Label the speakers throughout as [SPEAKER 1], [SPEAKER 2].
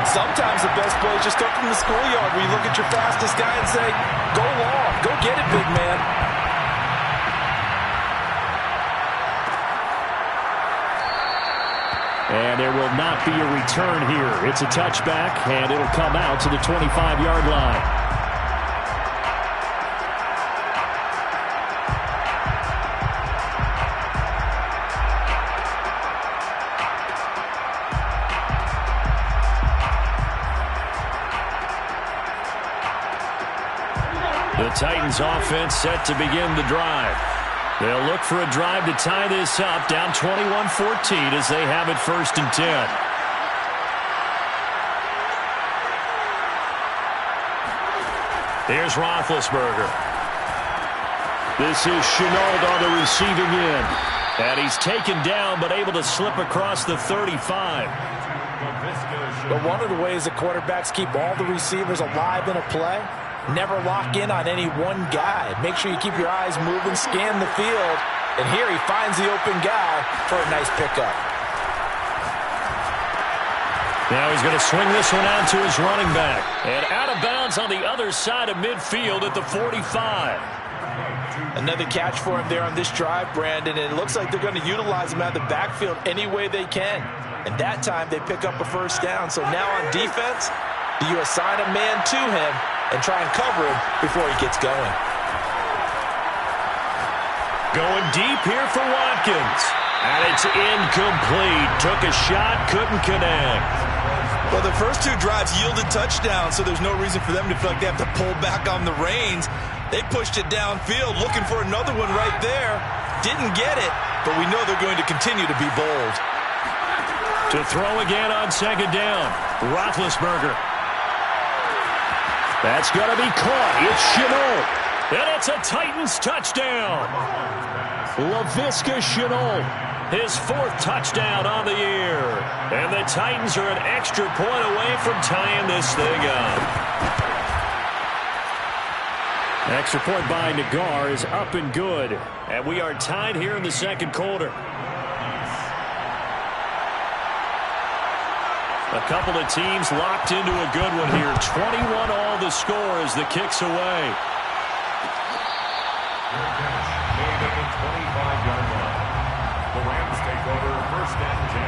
[SPEAKER 1] sometimes the best plays just come from the schoolyard where you look at your fastest guy and say, go long, go get it, big man.
[SPEAKER 2] And there will not be a return here. It's a touchback, and it'll come out to the 25-yard line. The Titans offense set to begin the drive. They'll look for a drive to tie this up, down 21-14 as they have it 1st and 10. Here's Roethlisberger. This is Shenault on the receiving end. And he's taken down but able to slip across the 35.
[SPEAKER 1] But one of the ways that quarterbacks keep all the receivers alive in a play, never lock in on any one guy. Make sure you keep your eyes moving, scan the field, and here he finds the open guy for a nice pickup.
[SPEAKER 2] Now he's going to swing this one out to his running back. And out of bounds on the other side of midfield at the 45.
[SPEAKER 1] Another catch for him there on this drive, Brandon, and it looks like they're going to utilize him out of the backfield any way they can. And that time they pick up a 1st down. So now on defense, do you assign a man to him and try and cover him before he gets going?
[SPEAKER 2] Going deep here for Watkins. And it's incomplete. Took a shot, couldn't connect.
[SPEAKER 1] Well, the first 2 drives yielded touchdowns, so there's no reason for them to feel like they have to pull back on the reins. They pushed it downfield, looking for another one right there. Didn't get it, but we know they're going to continue to be bold.
[SPEAKER 2] To throw again on 2nd down. Roethlisberger. That's going to be caught. It's Shenault. And it's a Titans touchdown. Laviska Shenault, his 4th touchdown on the year. And the Titans are an extra point away from tying this thing up. Extra point by Nagar is up and good. And we are tied here in the 2nd quarter. A couple of teams locked into a good one here. 21 all the score as the kick's away.
[SPEAKER 3] Made at the 25-yard line. The Rams take over 1st and 10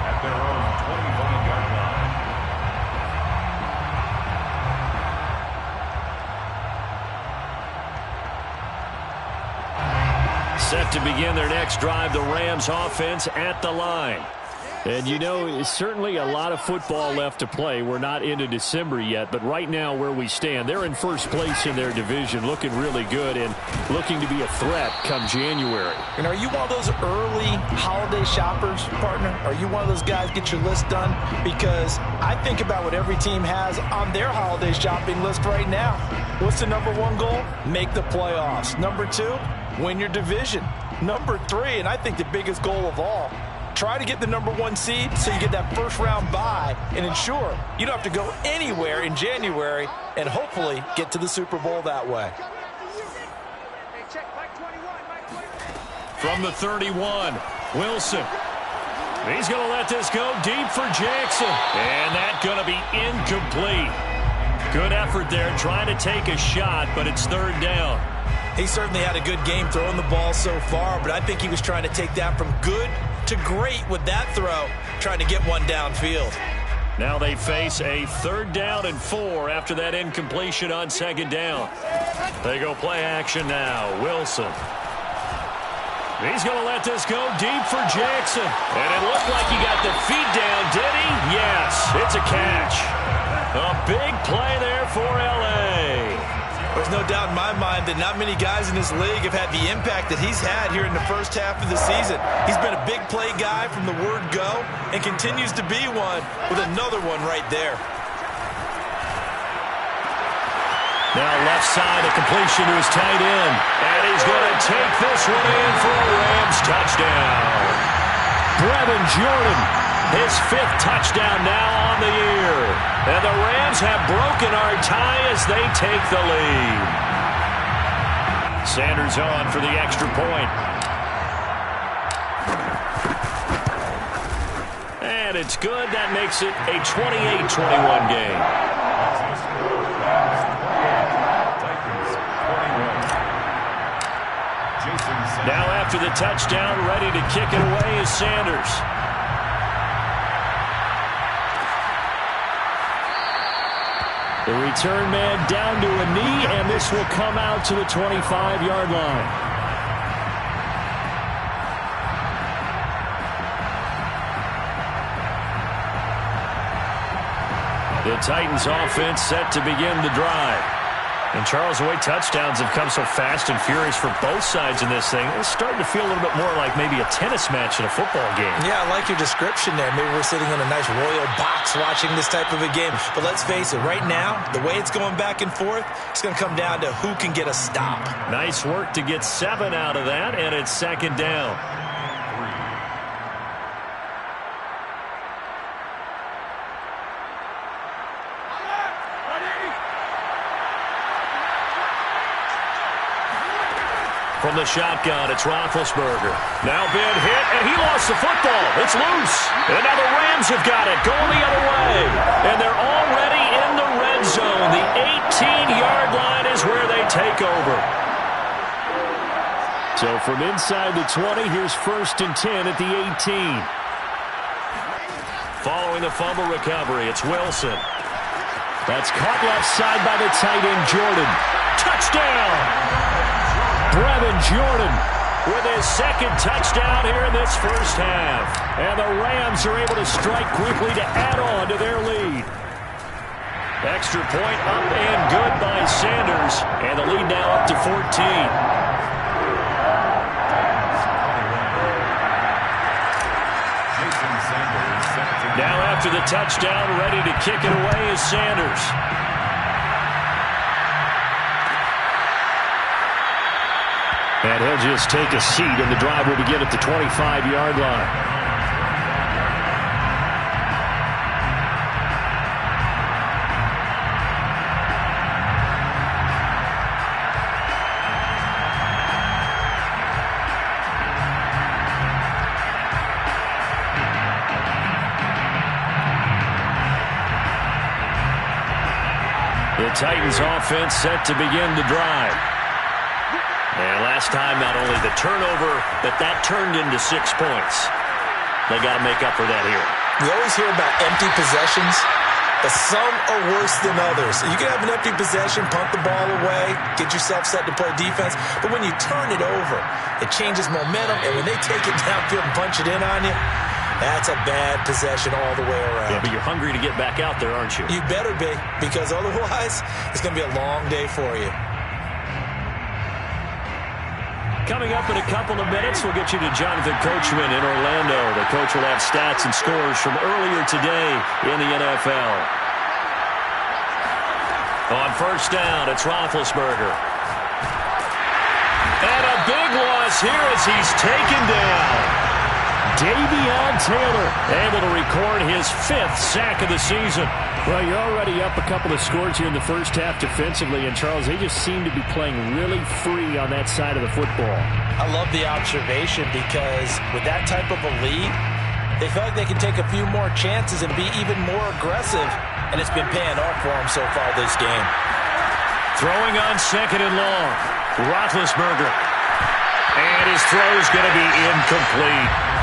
[SPEAKER 3] at their own 25-yard line.
[SPEAKER 2] Set to begin their next drive, the Rams offense at the line. And, you know, it's certainly a lot of football left to play. We're not into December yet, but right now where we stand, they're in 1st place in their division, looking really good and looking to be a threat come January.
[SPEAKER 1] And are you one of those early holiday shoppers, partner? Are you one of those guys get your list done? Because I think about what every team has on their holiday shopping list right now. What's the number 1 goal? Make the playoffs. Number 2, win your division. Number 3, and I think the biggest goal of all, try to get the number 1 seed so you get that 1st round bye and ensure you don't have to go anywhere in January and hopefully get to the Super Bowl that way.
[SPEAKER 2] From the 31, Wilson. He's going to let this go deep for Jackson. And that's going to be incomplete. Good effort there trying to take a shot, but it's 3rd down.
[SPEAKER 1] He certainly had a good game throwing the ball so far, but I think he was trying to take that from good to great with that throw, trying to get one downfield.
[SPEAKER 2] Now they face a 3rd down and 4 after that incompletion on 2nd down. They go play action now. Wilson. He's going to let this go deep for Jackson. And it looked like he got the feet down, did he? Yes, it's a catch. A big play there for L.A.
[SPEAKER 1] There's no doubt in my mind that not many guys in this league have had the impact that he's had here in the 1st half of the season. He's been a big play guy from the word go and continues to be one with another one right there.
[SPEAKER 2] Now left side, a completion to his tight end. And he's going to take this one in for a Rams touchdown. Brevin Jordan, his 5th touchdown now on the year. And the Rams have broken our tie as they take the lead. Sanders on for the extra point. And it's good. That makes it a 28-21 game. Now after the touchdown, ready to kick it away is Sanders. The return man down to a knee, and this will come out to the 25-yard line. The Titans offense set to begin the drive. And Charles, the way touchdowns have come so fast and furious for both sides in this thing, it's starting to feel a little bit more like maybe a tennis match in a football game.
[SPEAKER 1] Yeah, I like your description there. Maybe we're sitting in a nice royal box watching this type of a game. But let's face it, right now, the way it's going back and forth, it's going to come down to who can get a stop.
[SPEAKER 2] Nice work to get 7 out of that, and it's second down. From the shotgun, it's Roethlisberger. Now been hit, and he lost the football. It's loose. And now the Rams have got it, going the other way. And they're already in the red zone. The 18-yard line is where they take over. So from inside the 20, here's 1st and 10 at the 18. Following the fumble recovery, it's Wilson. That's caught left side by the tight end, Jordan. Touchdown! Brevin Jordan with his second touchdown here in this first half. And the Rams are able to strike quickly to add on to their lead. Extra point up and good by Sanders. And the lead now up to 14. Now after the touchdown, ready to kick it away is Sanders. And he'll just take a seat, and the drive will begin at the 25-yard line. The Titans offense set to begin the drive. And last time, not only the turnover, but that turned into 6 points. They got to make up for that here.
[SPEAKER 1] We always hear about empty possessions, but some are worse than others. You can have an empty possession, punt the ball away, get yourself set to play defense, but when you turn it over, it changes momentum, and when they take it downfield and punch it in on you, that's a bad possession all the way around.
[SPEAKER 2] Yeah, but you're hungry to get back out there, aren't you?
[SPEAKER 1] You better be, because otherwise, it's going to be a long day for you.
[SPEAKER 2] Coming up in a couple of minutes, we'll get you to Jonathan Coachman in Orlando. The coach will have stats and scores from earlier today in the NFL. On first down, it's Roethlisberger. And a big loss here as he's taken down. Davion Taylor able to record his 5th sack of the season.
[SPEAKER 4] Well, you're already up a couple of scores here in the first half defensively, and Charles, they just seem to be playing really free on that side of the football.
[SPEAKER 1] I love the observation because with that type of a lead, they feel like they can take a few more chances and be even more aggressive, and it's been paying off for them so far this game.
[SPEAKER 2] Throwing on 2nd and long, Roethlisberger. And his throw's going to be incomplete.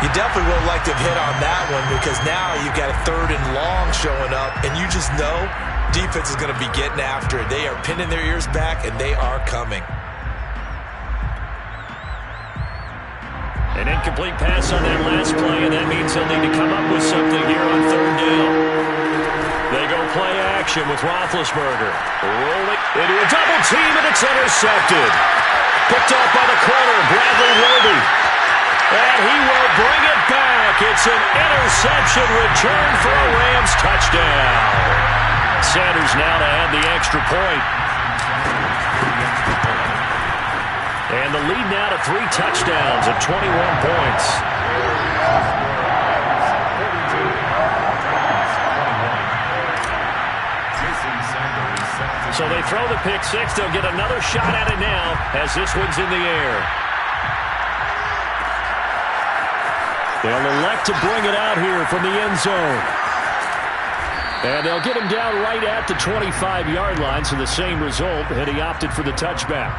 [SPEAKER 1] You definitely would like to have hit on that one because now you've got a 3rd and long showing up, and you just know defense is going to be getting after it. They are pinning their ears back, and they are coming.
[SPEAKER 2] An incomplete pass on that last play, and that means they'll need to come up with something here on 3rd down. They go play action with Roethlisberger. Rolling into a double team, and it's intercepted. Picked off by the corner, Bradley Roby. And he will bring it back. It's an interception return for a Rams touchdown. Sanders now to add the extra point. And the lead now to 3 touchdowns at 21 points. So they throw the pick 6. They'll get another shot at it now as this one's in the air. They'll elect set to bring it out here from the end zone. And they'll get him down right at the 25-yard line, so the same result, and he opted for the touchback.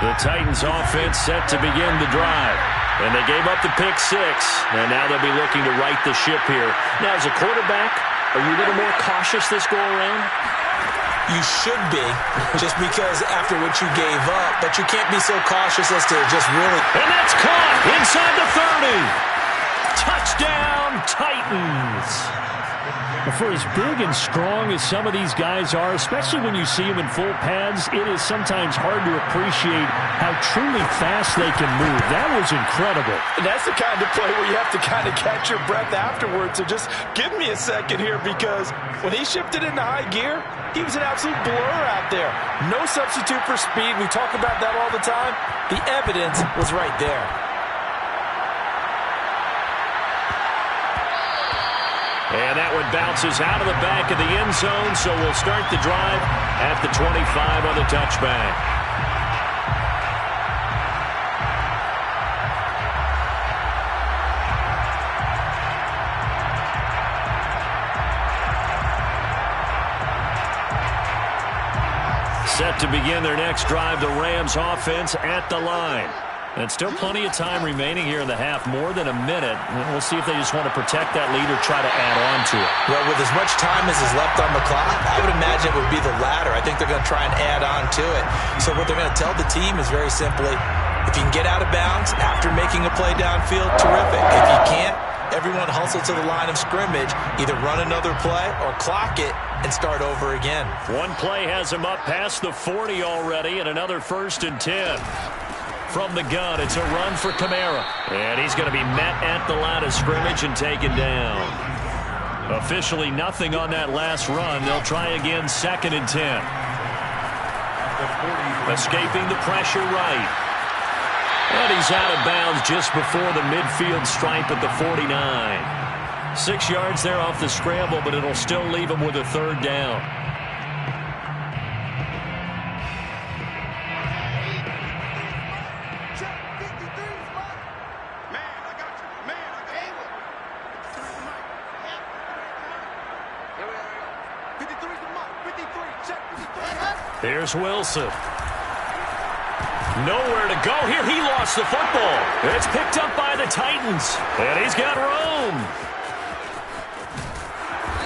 [SPEAKER 2] The Titans offense set to begin the drive. And they gave up the pick six, and now they'll be looking to right the ship here. Now, as a quarterback, are you a little more cautious this go-around?
[SPEAKER 1] You should be, just because after what you gave up, but you can't be so cautious as to just really...
[SPEAKER 2] And that's caught inside the 30. Touchdown, Titans.
[SPEAKER 4] For as big and strong as some of these guys are, especially when you see them in full pads, it is sometimes hard to appreciate how truly fast they can move. That was incredible.
[SPEAKER 1] And that's the kind of play where you have to kind of catch your breath afterwards. So just give me a second here, because when he shifted into high gear, he was an absolute blur out there. No substitute for speed. We talk about that all the time. The evidence was right there.
[SPEAKER 2] And that one bounces out of the back of the end zone, so we'll start the drive at the 25 on the touchback. Set to begin their next drive, the Rams offense at the line. And still plenty of time remaining here in the half, more than a minute. We'll see if they just want to protect that lead or try to add on to it.
[SPEAKER 1] Well, with as much time as is left on the clock, I would imagine it would be the latter. I think they're going to try and add on to it. So what they're going to tell the team is very simply, if you can get out of bounds after making a play downfield, terrific. If you can't, everyone hustle to the line of scrimmage, either run another play or clock it and start over again.
[SPEAKER 2] One play has him up past the 40 already, and another 1st and 10. From the gun, it's a run for Kamara. And he's going to be met at the line of scrimmage and taken down. Officially nothing on that last run. They'll try again, 2nd and 10. Escaping the pressure right. And he's out of bounds just before the midfield stripe at the 49. 6 yards there off the scramble, but it'll still leave him with a 3rd down. Here's Wilson. Nowhere to go here. He lost the football. It's picked up by the Titans. And he's got room.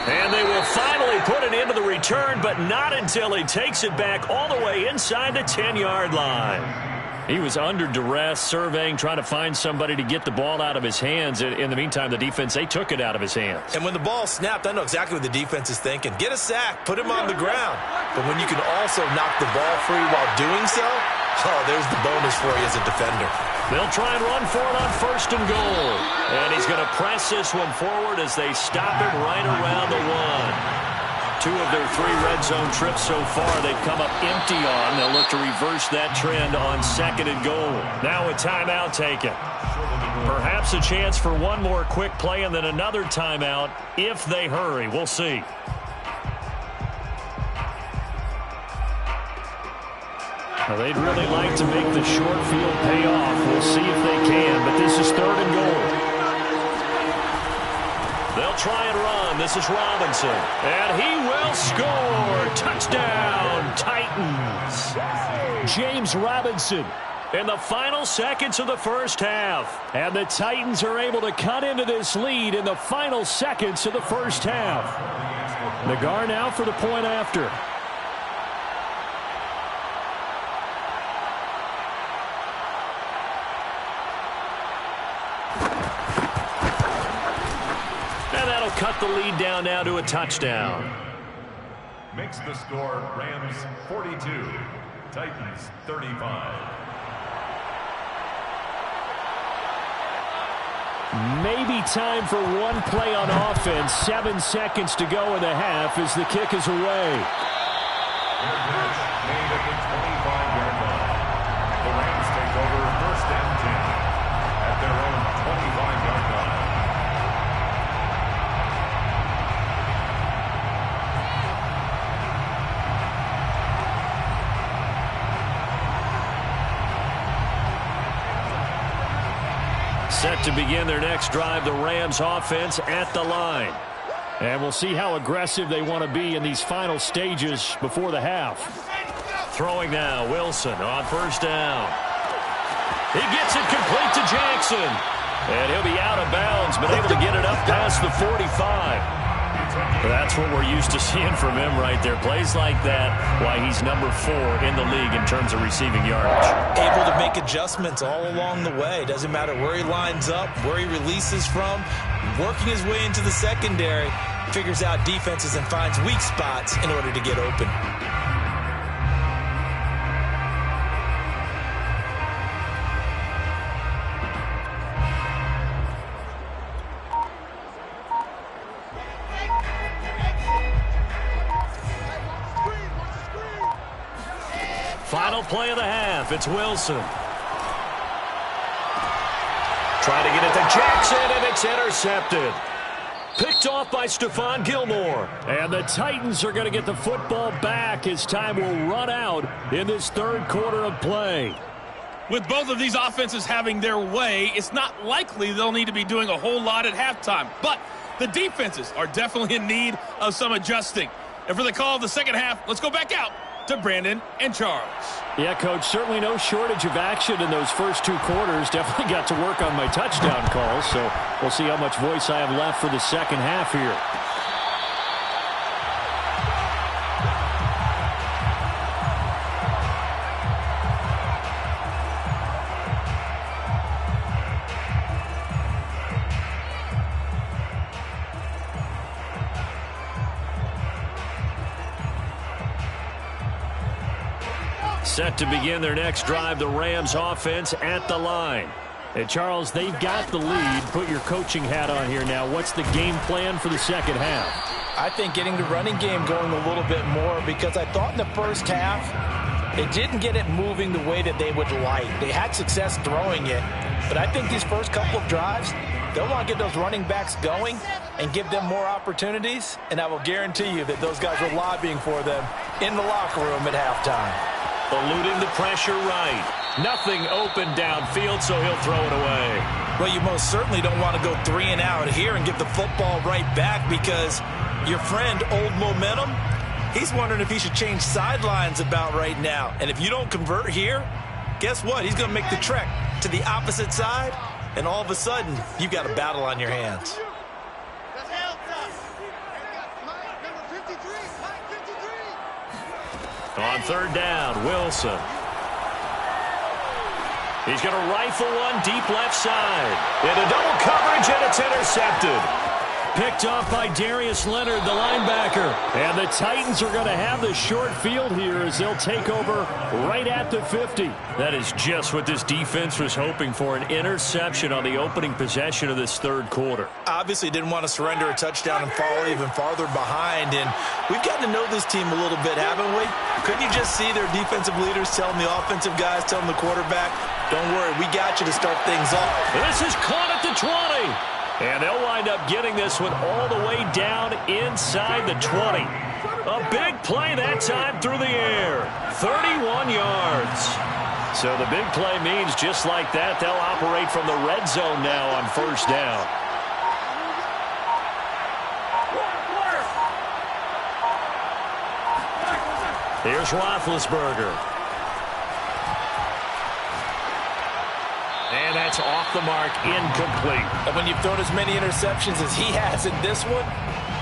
[SPEAKER 2] And they will finally put it into the return, but not until he takes it back all the way inside the 10-yard line. He was under duress, surveying, trying to find somebody to get the ball out of his hands. In the meantime, the defense, they took it out of his hands.
[SPEAKER 1] And when the ball snapped, I know exactly what the defense is thinking. Get a sack, put him on the ground. But when you can also knock the ball free while doing so, oh, there's the bonus for you as a defender.
[SPEAKER 2] They'll try and run for it on 1st and goal. And he's going to press this one forward as they stop it right around the 1. 2 of their 3 red zone trips so far they've come up empty on. They'll look to reverse that trend on 2nd and goal. Now a timeout taken. Perhaps a chance for one more quick play and then another timeout if they hurry. We'll see. Well, they'd really like to make the short field pay off. We'll see if they can, but this is 3rd and goal. They'll try and run. This is Robinson. And he will score. Touchdown, Titans.
[SPEAKER 4] James Robinson.
[SPEAKER 2] In the final seconds of the first half.
[SPEAKER 4] And the Titans are able to cut into this lead in the final seconds of the first half. Nagar now for the point after.
[SPEAKER 2] Cut the lead down now to a touchdown.
[SPEAKER 3] Makes the score Rams 42, Titans 35.
[SPEAKER 4] Maybe time for one play on offense. 7 seconds to go in the half as the kick is away.
[SPEAKER 3] Made at the 25-yard line. The Rams take over 1st and 10 at their own 25-yard line.
[SPEAKER 2] Set to begin their next drive, the Rams offense at the line.
[SPEAKER 4] And we'll see how aggressive they want to be in these final stages before the half.
[SPEAKER 2] Throwing now, Wilson on first down. He gets it complete to Jackson. And he'll be out of bounds, but able to get it up past the 45. That's what we're used to seeing from him right there. Plays like that, why he's number 4 in the league in terms of receiving yardage.
[SPEAKER 1] Able to make adjustments all along the way. Doesn't matter where he lines up, where he releases from. Working his way into the secondary, figures out defenses and finds weak spots in order to get open.
[SPEAKER 2] Final play of the half. It's Wilson. Trying to get it to Jackson, and it's intercepted. Picked off by Stephon Gilmore.
[SPEAKER 4] And the Titans are going to get the football back as time will run out in this third quarter of play.
[SPEAKER 5] With both of these offenses having their way, it's not likely they'll need to be doing a whole lot at halftime. But the defenses are definitely in need of some adjusting. And for the call of the second half, let's go back out to Brandon and Charles.
[SPEAKER 4] Yeah, Coach, certainly no shortage of action in those first 2 quarters. Definitely got to work on my touchdown calls, so we'll see how much voice I have left for the second half here.
[SPEAKER 2] Set to begin their next drive, the Rams offense at the line.
[SPEAKER 4] And Charles, they've got the lead. Put your coaching hat on here now. What's the game plan for the second half?
[SPEAKER 1] I think getting the running game going a little bit more, because I thought in the first half they didn't get it moving the way that they would like. They had success throwing it, but I think these first couple of drives, they'll want to get those running backs going and give them more opportunities, and I will guarantee you that those guys were lobbying for them in the locker room at halftime.
[SPEAKER 2] Eluding the pressure right. Nothing open downfield, so he'll throw it away.
[SPEAKER 1] Well, you most certainly don't want to go 3 and out here and give the football right back, because your friend, Old Momentum, he's wondering if he should change sidelines about right now. And if you don't convert here, guess what? He's going to make the trek to the opposite side, and all of a sudden, you've got a battle on your hands.
[SPEAKER 2] On third down, Wilson. He's going to rifle one deep left side. Into double coverage, and it's intercepted.
[SPEAKER 4] Picked off by Darius Leonard, the linebacker. And the Titans are going to have the short field here as they'll take over right at the 50.
[SPEAKER 2] That is just what this defense was hoping for, an interception on the opening possession of this third quarter.
[SPEAKER 1] Obviously didn't want to surrender a touchdown and fall even farther behind. And we've gotten to know this team a little bit, haven't we? Couldn't you just see their defensive leaders telling the offensive guys, telling the quarterback, don't worry, we got you to start things off.
[SPEAKER 2] This is caught at the 20. And they'll wind up getting this one all the way down inside the 20. A big play that time through the air. 31 yards. So the big play means just like that, they'll operate from the red zone now on first down. Here's Roethlisberger. And that's off the mark, incomplete.
[SPEAKER 1] And when you've thrown as many interceptions as he has in this one,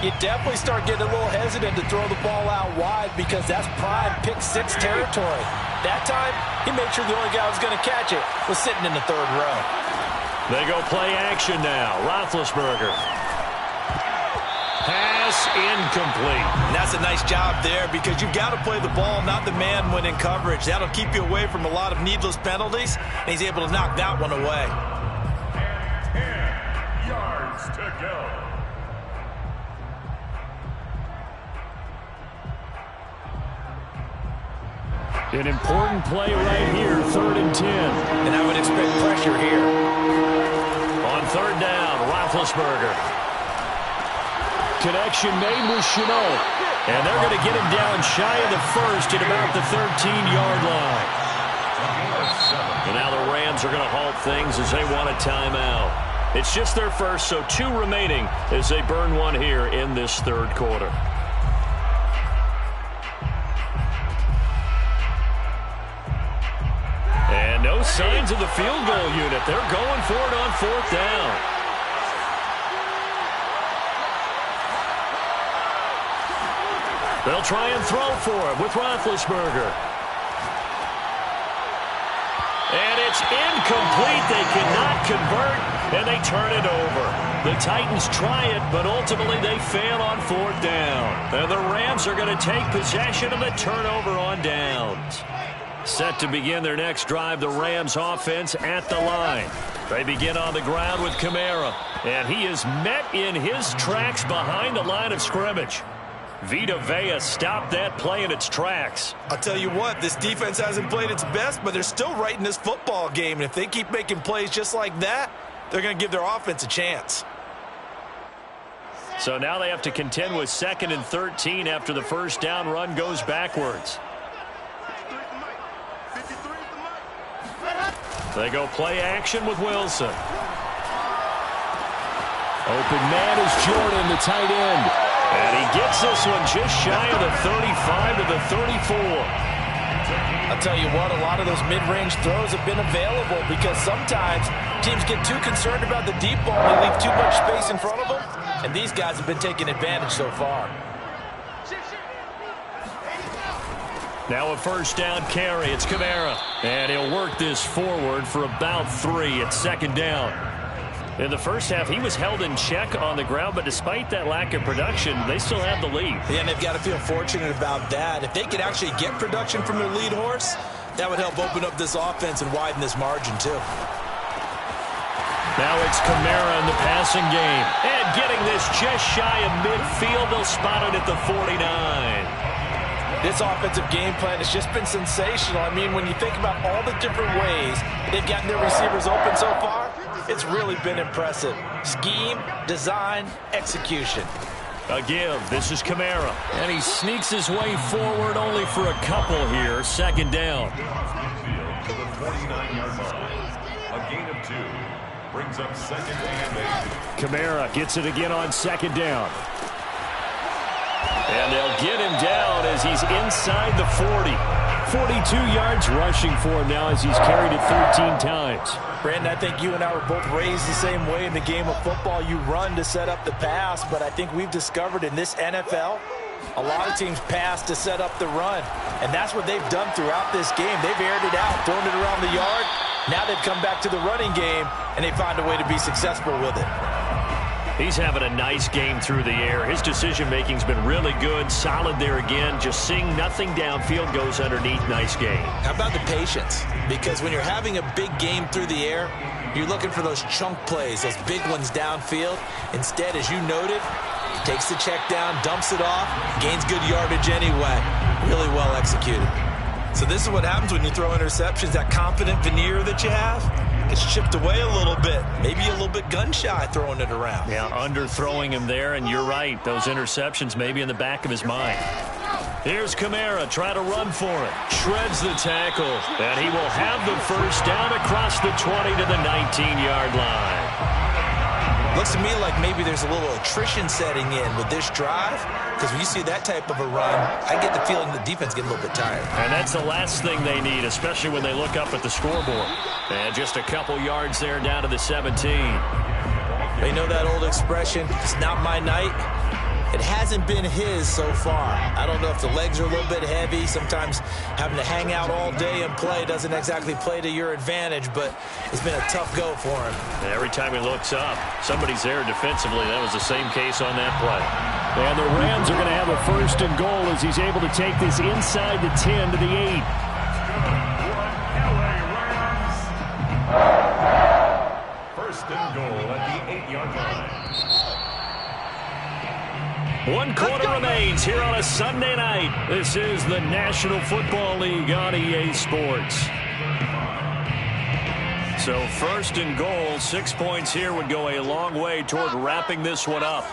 [SPEAKER 1] you definitely start getting a little hesitant to throw the ball out wide, because that's prime pick-6 territory. That time, he made sure the only guy who was going to catch it was sitting in the third row.
[SPEAKER 2] They go play action now. Roethlisberger. Pass incomplete.
[SPEAKER 1] And that's a nice job there, because you've got to play the ball, not the man when in coverage. That'll keep you away from a lot of needless penalties, and he's able to knock that one away.
[SPEAKER 3] 10 yards to go.
[SPEAKER 4] An important play right here, 3rd and 10.
[SPEAKER 1] And I would expect pressure here.
[SPEAKER 2] On third down, Roethlisberger.
[SPEAKER 4] Connection made with Shenault.
[SPEAKER 2] And they're going to get him down shy of the first at about the 13-yard line. And now the Rams Rams are going to halt things as they want a timeout. It's just their first, so 2 remaining as they burn one here in this third quarter. And no signs of the field goal unit. They're going for it on 4th down. They'll try and throw for it with Roethlisberger. And it's incomplete. They cannot convert, and they turn it over. The Titans try it, but ultimately they fail on 4th down. And the Rams are going to take possession of the turnover on downs. Set to begin their next drive, the Rams offense at the line. They begin on the ground with Kamara, and he is met in his tracks behind the line of scrimmage. Vita Vea stopped that play in its tracks.
[SPEAKER 1] I'll tell you what, this defense hasn't played its best, but they're still right in this football game. And if they keep making plays just like that, they're going to give their offense a chance.
[SPEAKER 2] So now they have to contend with 2nd and 13 after the first down run goes backwards. They go play action with Wilson.
[SPEAKER 4] Open man is Jordan, the tight end.
[SPEAKER 2] And he gets this one just shy of the 35 to the 34.
[SPEAKER 1] I'll tell you what, a lot of those mid-range throws have been available because sometimes teams get too concerned about the deep ball and leave too much space in front of them. And these guys have been taking advantage so far.
[SPEAKER 2] Now a first down carry. It's Kamara. And he'll work this forward for about 3 at 2nd down. In the first half, he was held in check on the ground, but despite that lack of production, they still have the lead.
[SPEAKER 1] Yeah, and they've got to feel fortunate about that. If they could actually get production from their lead horse, that would help open up this offense and widen this margin, too.
[SPEAKER 2] Now it's Kamara in the passing game. And getting this just shy of midfield, they'll spot it at the 49.
[SPEAKER 1] This offensive game plan has just been sensational. I mean, when you think about all the different ways they've gotten their receivers open so far, it's really been impressive. Scheme, design, execution.
[SPEAKER 2] A give. This is Kamara. And he sneaks his way forward only for a couple here. 2nd down.
[SPEAKER 3] To the 49-yard line. A gain of 2. Brings up 2nd and 8.
[SPEAKER 2] Kamara gets it again on 2nd down. And they'll get him down as he's inside the 40.
[SPEAKER 4] 42 yards rushing for him now as he's carried it 13 times.
[SPEAKER 1] Brandon, I think you and I were both raised the same way in the game of football. You run to set up the pass, but I think we've discovered in this NFL, a lot of teams pass to set up the run. And that's what they've done throughout this game. They've aired it out, thrown it around the yard. Now they've come back to the running game, and they find a way to be successful with it.
[SPEAKER 2] He's having a nice game through the air. His decision-making's been really good. Solid there again. Just seeing nothing downfield goes underneath. Nice game.
[SPEAKER 1] How about the patience? Because when you're having a big game through the air, you're looking for those chunk plays, those big ones downfield. Instead, as you noted, he takes the check down, dumps it off, gains good yardage anyway. Really well executed. So this is what happens when you throw interceptions. That confident veneer that you have gets chipped away a little bit. Maybe a little bit gun-shy throwing it around.
[SPEAKER 2] Yeah, underthrowing him there, and you're right. Those interceptions may be in the back of his mind. Here's Kamara, try to run for it. Shreds the tackle, and he will have the first down across the 20 to the 19-yard line.
[SPEAKER 1] Looks to me like maybe there's a little attrition setting in with this drive, because when you see that type of a run, I get the feeling the defense getting a little bit tired.
[SPEAKER 2] And that's the last thing they need, especially when they look up at the scoreboard. And just a couple yards there down to the 17.
[SPEAKER 1] They know that old expression, it's not my night. It hasn't been his so far. I don't know if the legs are a little bit heavy. Sometimes having to hang out all day and play doesn't exactly play to your advantage, but it's been a tough go for him.
[SPEAKER 2] And every time he looks up, somebody's there defensively. That was the same case on that play.
[SPEAKER 4] And the Rams are going to have a 1st and goal as he's able to take this inside the 10 to the 8.
[SPEAKER 3] 1st and goal at the 8-yard line.
[SPEAKER 2] 1 quarter remains here on a Sunday night. This is the National Football League on EA Sports. So 1st and goal, 6 points here would go a long way toward wrapping this one up.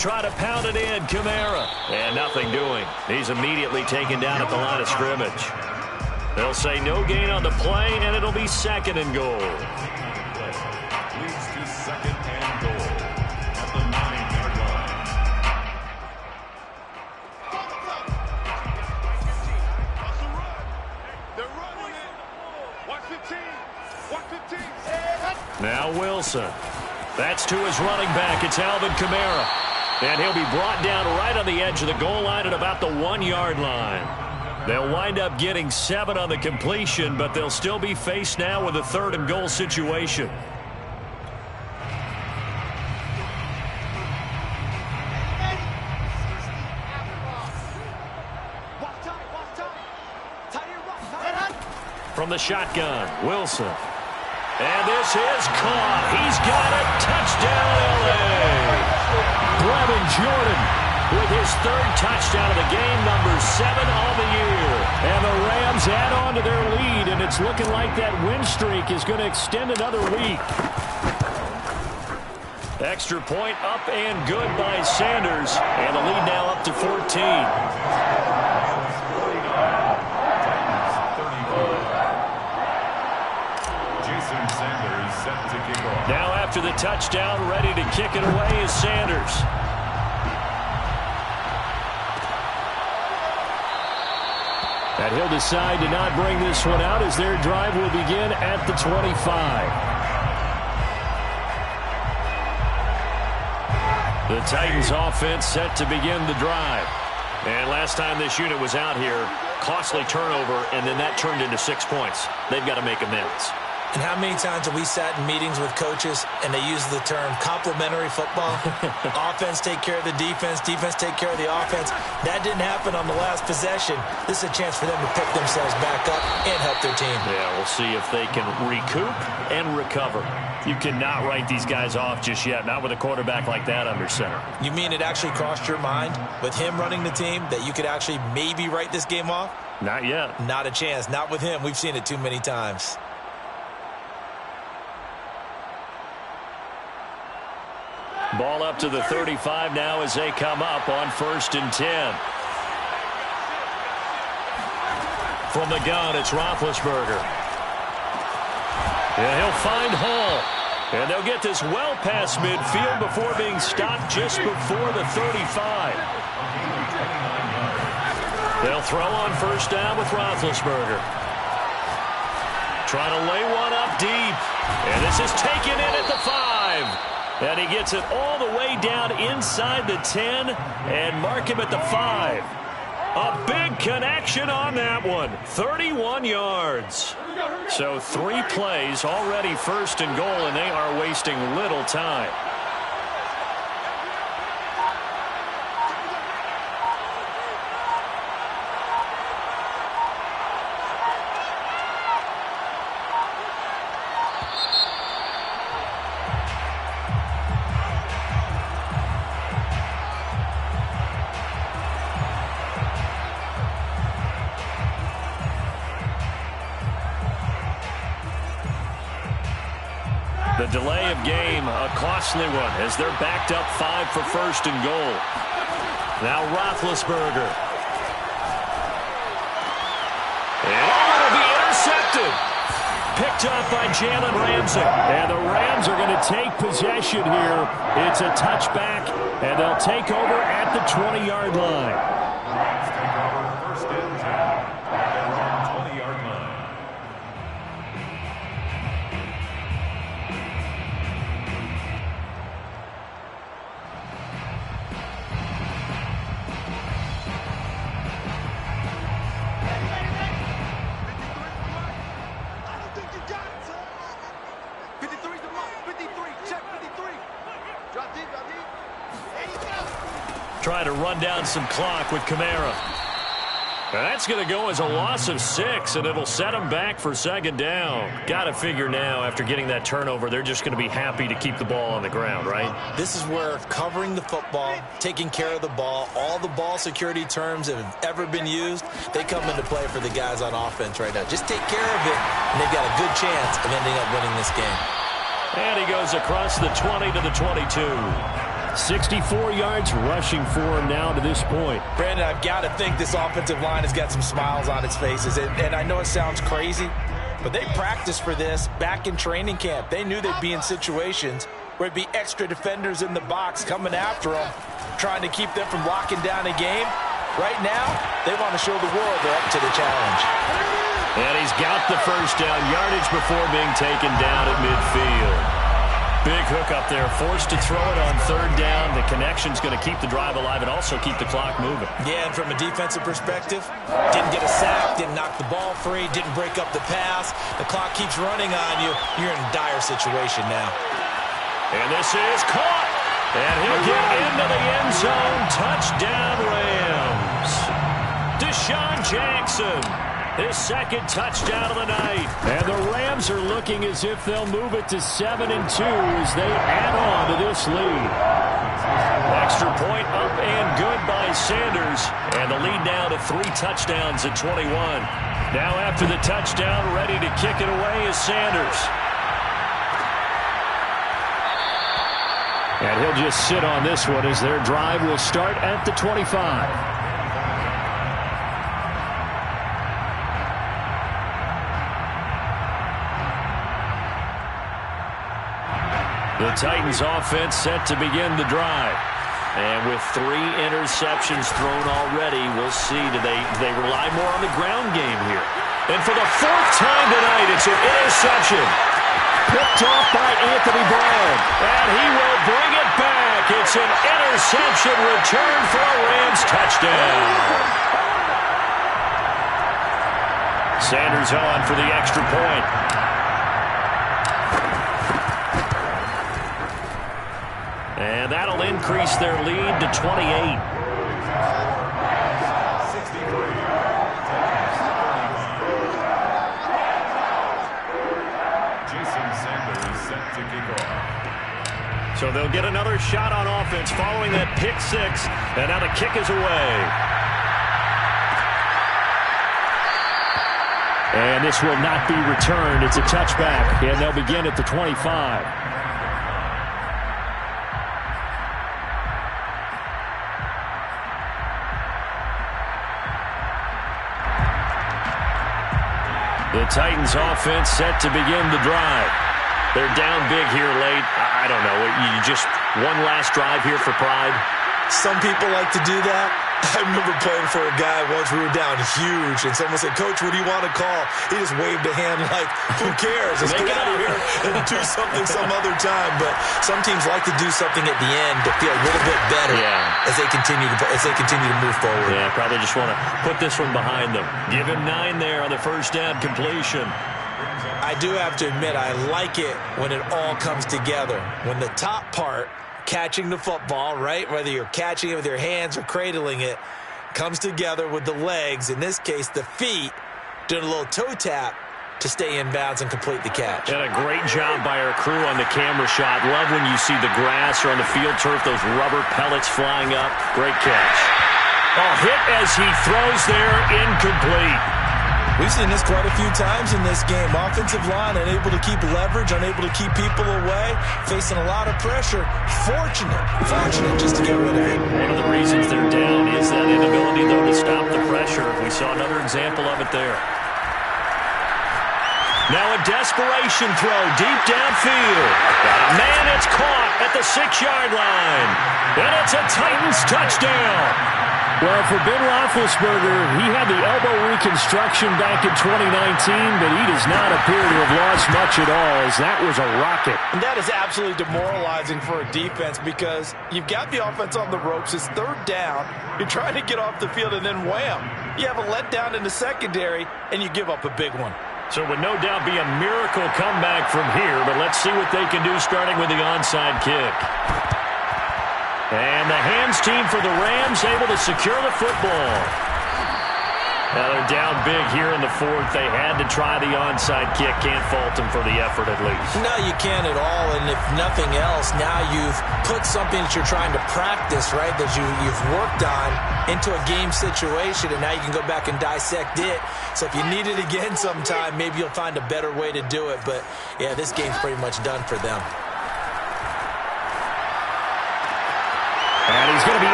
[SPEAKER 2] Try to pound it in, Kamara. And nothing doing. He's immediately taken down at the line of scrimmage. They'll say no gain on the play, and it'll be 2nd and goal.
[SPEAKER 3] Leads to 2nd and goal at the 9-yard line.
[SPEAKER 6] They're running it. Watch the team. Watch the team.
[SPEAKER 2] Now Wilson. That's to his running back. It's Alvin Kamara. And he'll be brought down right on the edge of the goal line at about the 1-yard line. They'll wind up getting 7 on the completion, but they'll still be faced now with a 3rd and goal situation. From the shotgun, Wilson. And this is caught. He's got it. Touchdown, L.A. Brevin Jordan with his 3rd touchdown of the game, number 7 on the year. And the Rams add on to their lead, and it's looking like that win streak is going to extend another week. Extra point up and good by Sanders, and the lead now up to 14. Now after the touchdown, ready to kick it away is Sanders. And he'll decide to not bring this one out as their drive will begin at the 25. The Titans offense set to begin the drive. And last time this unit was out here, costly turnover, and then that turned into 6 points. They've got to make amends.
[SPEAKER 1] And how many times have we sat in meetings with coaches and they use the term complementary football? Offense take care of the defense, defense take care of the offense. That didn't happen on the last possession. This is a chance for them to pick themselves back up and help their team.
[SPEAKER 2] Yeah, we'll see if they can recoup and recover. You cannot write these guys off just yet, not with a quarterback like that under center.
[SPEAKER 1] You mean it actually crossed your mind with him running the team that you could actually maybe write this game off?
[SPEAKER 2] Not yet.
[SPEAKER 1] Not a chance. Not with him. We've seen it too many times.
[SPEAKER 2] Ball up to the 35 now as they come up on 1st and 10. From the gun, it's Roethlisberger. And he'll find Hall. And they'll get this well past midfield before being stopped just before the 35. They'll throw on 1st down with Roethlisberger. Trying to lay one up deep. And this is taken in at the 5. And he gets it all the way down inside the 10 and mark him at the 5. A big connection on that one. 31 yards. So 3 plays already 1st and goal, and they are wasting little time. The delay of game, a costly one, as they're backed up 5 for 1st and goal. Now Roethlisberger. And it'll be intercepted. Picked up by Jalen Ramsey. And the Rams are going to take possession here. It's a touchback, and they'll take over at the 20-yard line.
[SPEAKER 3] Rams take over 1st and 10 at their own 20-yard line.
[SPEAKER 2] Trying to run down some clock with Kamara. And that's going to go as a loss of 6, and it'll set them back for 2nd down. Got to figure now, after getting that turnover, they're just going to be happy to keep the ball on the ground, right?
[SPEAKER 1] This is where covering the football, taking care of the ball, all the ball security terms that have ever been used, they come into play for the guys on offense right now. Just take care of it, and they've got a good chance of ending up winning this game.
[SPEAKER 2] And he goes across the 20 to the 22.
[SPEAKER 4] 64 yards rushing for him now to this point.
[SPEAKER 1] Brandon, I've got to think this offensive line has got some smiles on its faces. And I know it sounds crazy, but they practiced for this back in training camp. They knew they'd be in situations where it'd be extra defenders in the box coming after them, trying to keep them from locking down a game. Right now, they want to show the world they're up to the challenge.
[SPEAKER 2] And he's got the first down, yardage before being taken down at midfield. Big hook up there, forced to throw it on third down. The connection's going to keep the drive alive and also keep the clock moving.
[SPEAKER 1] Yeah, and from a defensive perspective, didn't get a sack, didn't knock the ball free, didn't break up the pass. The clock keeps running on you. You're in a dire situation now.
[SPEAKER 2] And this is caught. And he'll get into the end zone. Touchdown, Rams. Deshaun Jackson. His second touchdown of the night.
[SPEAKER 4] And the Rams are looking as if they'll move it to 7-2 as they add on to this lead.
[SPEAKER 2] Extra point up and good by Sanders. And the lead now to 3 touchdowns at 21. Now after the touchdown, ready to kick it away is Sanders.
[SPEAKER 4] And he'll just sit on this one as their drive will start at the 25.
[SPEAKER 2] The Titans offense set to begin the drive. And with 3 interceptions thrown already, we'll see. Do they rely more on the ground game here? And for the 4th time tonight, it's an interception.
[SPEAKER 4] Picked off by Anthony Brown.
[SPEAKER 2] And he will bring it back. It's an interception return for a Rams touchdown. Sanders on for the extra point. And that'll increase their lead to 28.
[SPEAKER 3] Jason Sanders set to kick off.
[SPEAKER 2] So they'll get another shot on offense following that pick 6. And now the kick is away.
[SPEAKER 4] And this will not be returned. It's a touchback. And they'll begin at the 25.
[SPEAKER 2] The Titans offense set to begin the drive. They're down big here late. I don't know. You just one last drive here for pride?
[SPEAKER 1] Some people like to do that. I remember playing for a guy once. We were down huge, and someone said, "Coach, what do you want to call?" He just waved a hand like, "Who cares? Let's get out of here and do something some other time." But some teams like to do something at the end to feel a little bit better as they continue to move forward.
[SPEAKER 2] Yeah, probably just want to put this one behind them. Give him 9 there on the first down completion.
[SPEAKER 1] I do have to admit, I like it when it all comes together. When the top part, catching the football, right, whether you're catching it with your hands or cradling it, comes together with the legs, in this case the feet, doing a little toe tap to stay in bounds and complete the catch.
[SPEAKER 2] And a great job by our crew on the camera shot. Love when you see the grass or on the field turf, those rubber pellets flying up. Great catch. Oh, hit as he throws there, incomplete.
[SPEAKER 1] We've seen this quite a few times in this game. Offensive line unable to keep leverage, unable to keep people away, facing a lot of pressure. Fortunate just to get rid of it.
[SPEAKER 2] One of the reasons they're down is that inability, though, to stop the pressure. We saw another example of it there. Now a desperation throw deep downfield. And man, it's caught at the 6-yard line. And it's a Titans touchdown.
[SPEAKER 4] Well, for Ben Roethlisberger, he had the elbow reconstruction back in 2019, but he does not appear to have lost much at all, as that was a rocket.
[SPEAKER 1] And that is absolutely demoralizing for a defense because you've got the offense on the ropes. It's 3rd down. You're trying to get off the field, and then wham, you have a letdown in the secondary, and you give up a big one.
[SPEAKER 2] So it would no doubt be a miracle comeback from here, but let's see what they can do starting with the onside kick. And the hands team for the Rams able to secure the football. Now they're down big here in the 4th. They had to try the onside kick. Can't fault them for the effort at least.
[SPEAKER 1] No, you can't at all. And if nothing else, now you've put something that you're trying to practice, right, that you've worked on into a game situation, and now you can go back and dissect it. So if you need it again sometime, maybe you'll find a better way to do it. But, yeah, this game's pretty much done for them.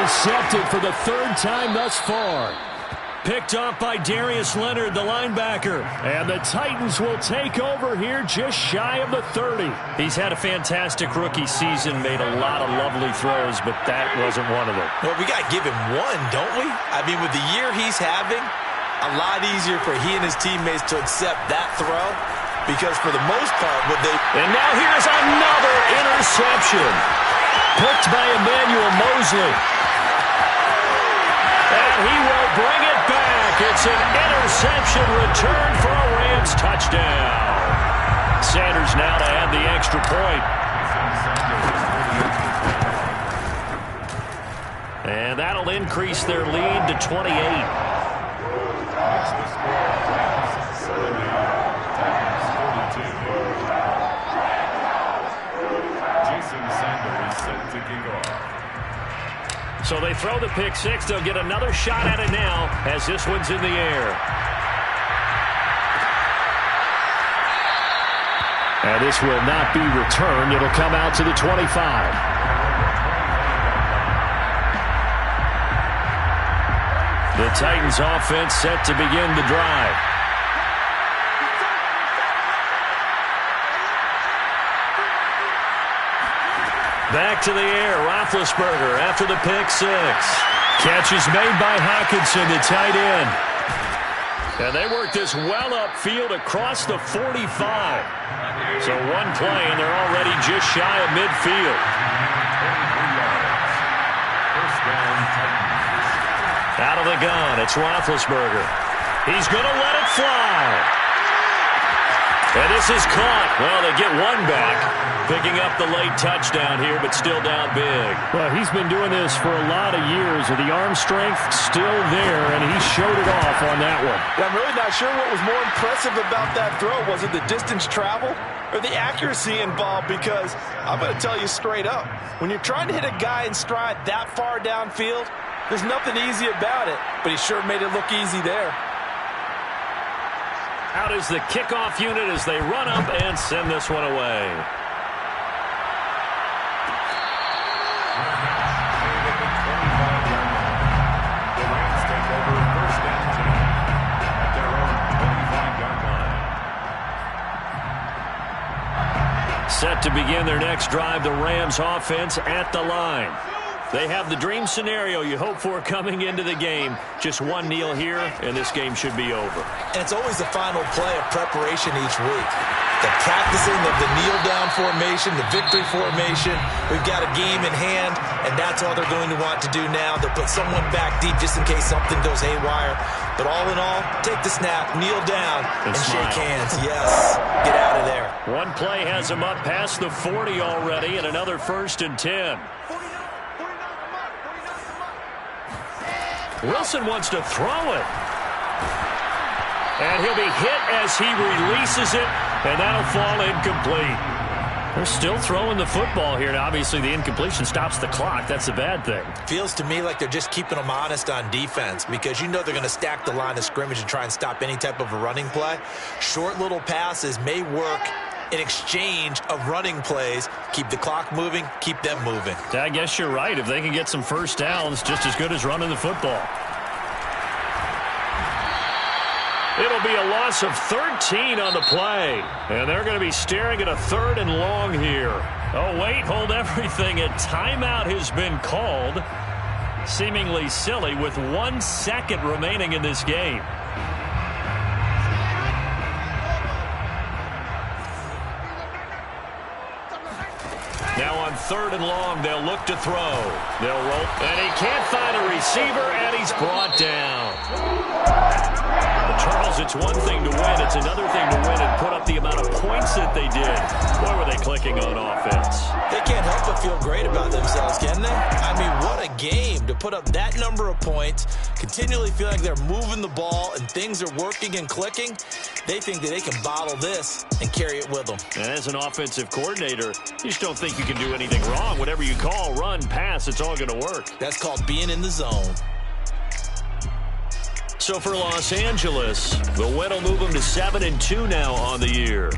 [SPEAKER 4] Intercepted for the third time thus far. Picked off by Darius Leonard, the linebacker. And the Titans will take over here just shy of the 30.
[SPEAKER 2] He's had a fantastic rookie season, made a lot of lovely throws, but that wasn't one of them.
[SPEAKER 1] Well, we got to give him one, don't we? I mean, with the year he's having, a lot easier for he and his teammates to accept that throw because for the most part,
[SPEAKER 2] And now here's another interception. Picked by Emmanuel Mosley. And he will bring it back. It's an interception return for a Rams touchdown. Sanders now to add the extra point. And that'll increase their lead to 28.
[SPEAKER 3] Jason Sanders set to kick off.
[SPEAKER 2] So they throw the pick six. They'll get another shot at it now as this one's in the air.
[SPEAKER 4] And this will not be returned. It'll come out to the 25.
[SPEAKER 2] The Titans offense set to begin the drive. Back to the air, Roethlisberger after the pick six. Catch is made by Hockenson, the tight end. And they work this well upfield across the 45. So one play, and they're already just shy of midfield. Out of the gun, it's Roethlisberger. He's going to let it fly. And this is caught. Well, they get one back, picking up the late touchdown here, but still down big.
[SPEAKER 4] Well, he's been doing this for a lot of years with the arm strength still there, and he showed it off on that one.
[SPEAKER 1] I'm really not sure what was more impressive about that throw. Was it the distance traveled or the accuracy involved? Because I'm going to tell you straight up, when you're trying to hit a guy in stride that far downfield, there's nothing easy about it, but he sure made it look easy there.
[SPEAKER 2] Out is the kickoff unit as they run up and send this one away.
[SPEAKER 3] The Rams take over first and 10 at their own 25-yard line.
[SPEAKER 2] Set to begin their next drive, the Rams offense at the line. They have the dream scenario you hope for coming into the game. Just one kneel here, and this game should be over.
[SPEAKER 1] And it's always the final play of preparation each week. The practicing of the kneel-down formation, the victory formation. We've got a game in hand, and that's all they're going to want to do now. They'll put someone back deep just in case something goes haywire. But all in all, take the snap, kneel down, and shake hands. Yes, get out of there.
[SPEAKER 2] One play has them up past the 40 already, and another 1st and 10. Wilson wants to throw it. And he'll be hit as he releases it, and that'll fall incomplete. They're still throwing the football here, and obviously the incompletion stops the clock. That's a bad thing.
[SPEAKER 1] Feels to me like they're just keeping them honest on defense because you know they're going to stack the line of scrimmage and try and stop any type of a running play. Short little passes may work in exchange of running plays. Keep the clock moving, keep them moving.
[SPEAKER 2] I guess you're right. If they can get some first downs, just as good as running the football. It'll be a loss of 13 on the play. And they're going to be staring at a 3rd and long here. Oh, wait, hold everything. A timeout has been called. Seemingly silly with 1 second remaining in this game. Now on 3rd and long, they'll look to throw. They'll roll. And he can't find a receiver, and he's brought down. But Charles, it's one thing to win. It's another thing to win and put up the amount of points that they did. Boy, were they clicking on offense.
[SPEAKER 1] They can't help but feel great about themselves, can they? I mean, what a game to put up that number of points, continually feel like they're moving the ball and things are working and clicking. They think that they can bottle this and carry it with them.
[SPEAKER 2] And as an offensive coordinator, you just don't think you can do anything wrong. Whatever you call, run, pass, it's all going to work.
[SPEAKER 1] That's called being in the zone.
[SPEAKER 2] So for Los Angeles, the win will move them to 7-2 now on the year.